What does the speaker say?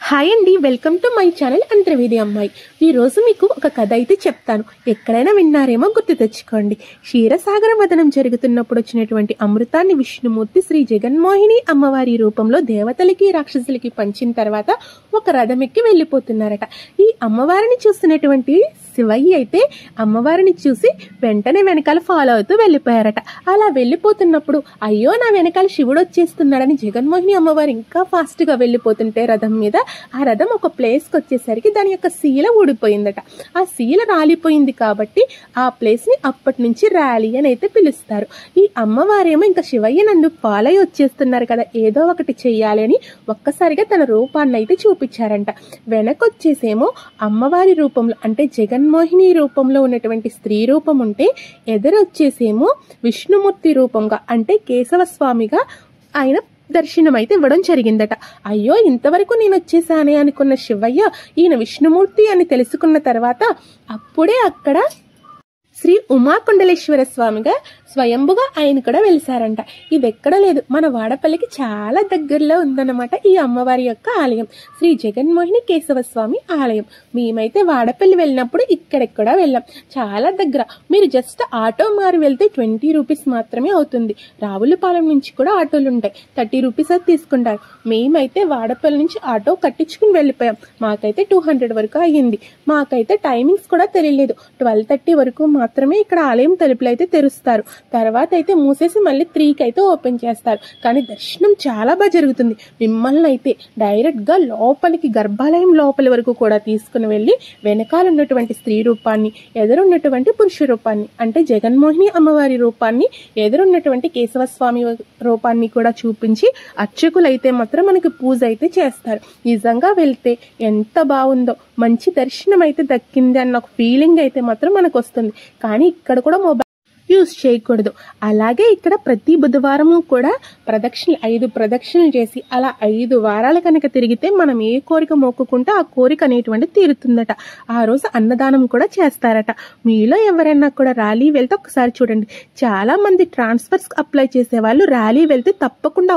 Hi అండి, welcome to my channel Antarvedi అమ్మాయి. ఈ రోజు మీకు ఒక కథ అయితే చెప్తాను. ఎక్కడైనా విన్నారేమో గుర్తు తెచ్చుకోండి. క్షీరసాగర వదనం జరుగుతున్నప్పుడు వచ్చినటువంటి అమృతాన్ని విష్ణుమూర్తి శ్రీ జగన్మోహిని అమ్మవారి రూపంలో దేవతలకి రాక్షసులకి పంచిన తర్వాత ఒక రథం ఎక్కి వెళ్ళిపోతున్నారట. ఈ అమ్మవారిని చూస్తున్నటువంటి శివయ్య అయితే అమ్మవారిని చూసి వెంటనే వెనకాల ఫాలో అవుతూ వెళ్ళిపోయారట. అలా వెళ్ళిపోతున్నప్పుడు అయ్యో నా వెనకాల శివుడు వచ్చేస్తున్నాడని జగన్మోహిని అమ్మవారు ఇంకా ఫాస్ట్ గా వెళ్ళిపోతుంటే రథం మీద ఆ రథం ఒక ప్లేస్ కి వచ్చేసరికి దాని యొక్క శీల ఊడిపోయిందట. ఆ శీల రాలిపోయింది కాబట్టి ఆ ప్లేస్ ని అప్పటి నుంచి ర్యాలీ అని అయితే పిలుస్తారు. ఈ అమ్మవారేమో ఇంకా శివయ్య నన్ను ఫాలో అయ్యి వచ్చేస్తున్నారు కదా, ఏదో ఒకటి చెయ్యాలి అని ఒక్కసారిగా తన రూపాన్ని అయితే చూపించారంట. వెనకొచ్చేసేమో అమ్మవారి రూపంలో అంటే జగన్మోహిని రూపంలో ఉన్నటువంటి స్త్రీ రూపం ఉంటే ఎదురొచ్చేసేమో విష్ణుమూర్తి రూపంగా అంటే కేశవ స్వామిగా ఆయన దర్శనం అయితే ఇవ్వడం జరిగిందట. అయ్యో ఇంతవరకు నేను వచ్చేసానే అనుకున్న శివయ్య ఈయన విష్ణుమూర్తి అని తెలుసుకున్న తర్వాత అప్పుడే అక్కడ శ్రీ ఉమాకుండలేశ్వర స్వామిగా స్వయంభుగా ఆయన కూడా వెలిసారంట. ఇది ఎక్కడ లేదు, మన వాడపల్లికి చాలా దగ్గరలో ఉందన్నమాట ఈ అమ్మవారి యొక్క ఆలయం, శ్రీ జగన్మోహిని కేశవ స్వామి ఆలయం. మేమైతే వాడపల్లి వెళ్ళినప్పుడు ఇక్కడెక్కడ వెళ్ళాం, చాలా దగ్గర. మీరు జస్ట్ ఆటో మారి వెళ్తే 20 రూపీస్ మాత్రమే అవుతుంది. రావులపాలెం నుంచి కూడా ఆటోలు ఉంటాయి, 30 రూపీస్ అది తీసుకుంటారు. మేమైతే వాడపల్లి నుంచి ఆటో కట్టించుకుని వెళ్ళిపోయాం. మాకైతే 200 వరకు అయ్యింది. మాకైతే టైమింగ్స్ కూడా తెలియలేదు. 12:30 వరకు మాత్రమే ఇక్కడ ఆలయం తలుపులు అయితే తెరుస్తారు. తర్వాత అయితే మూసేసి మళ్ళీ 3కి అయితే ఓపెన్ చేస్తారు. కానీ దర్శనం చాలా బాగా జరుగుతుంది. మిమ్మల్ని అయితే డైరెక్ట్ గా లోపలికి గర్భాలయం లోపలి వరకు కూడా తీసుకుని వెళ్ళి వెనకాల ఉన్నటువంటి స్త్రీ రూపాన్ని, ఎదురున్నటువంటి పురుష రూపాన్ని అంటే జగన్మోహిని అమ్మవారి రూపాన్ని, ఎదురున్నటువంటి కేశవ స్వామి రూపాన్ని కూడా చూపించి అర్చకులు అయితే మాత్రం మనకి పూజ అయితే చేస్తారు. నిజంగా వెళ్తే ఎంత బాగుందో, మంచి దర్శనం అయితే దక్కింది అన్న ఒక ఫీలింగ్ అయితే మాత్రం మనకు వస్తుంది. కానీ ఇక్కడ కూడా మొబైల్ యూజ్ చేయకూడదు. అలాగే ఇక్కడ ప్రతి బుధవారము కూడా 5 ప్రదక్షిణలు చేసి అలా 5 వారాలు కనుక తిరిగితే మనం ఏ కోరిక మొక్కుకుంటే ఆ కోరిక అనేటువంటి తీరుతుందట. ఆ రోజు అన్నదానం కూడా చేస్తారట. మీలో ఎవరైనా కూడా ర్యాలీ వెళ్తే ఒకసారి చూడండి. చాలా మంది ట్రాన్స్ఫర్స్ అప్లై చేసే వాళ్ళు ర్యాలీ వెళ్తే తప్పకుండా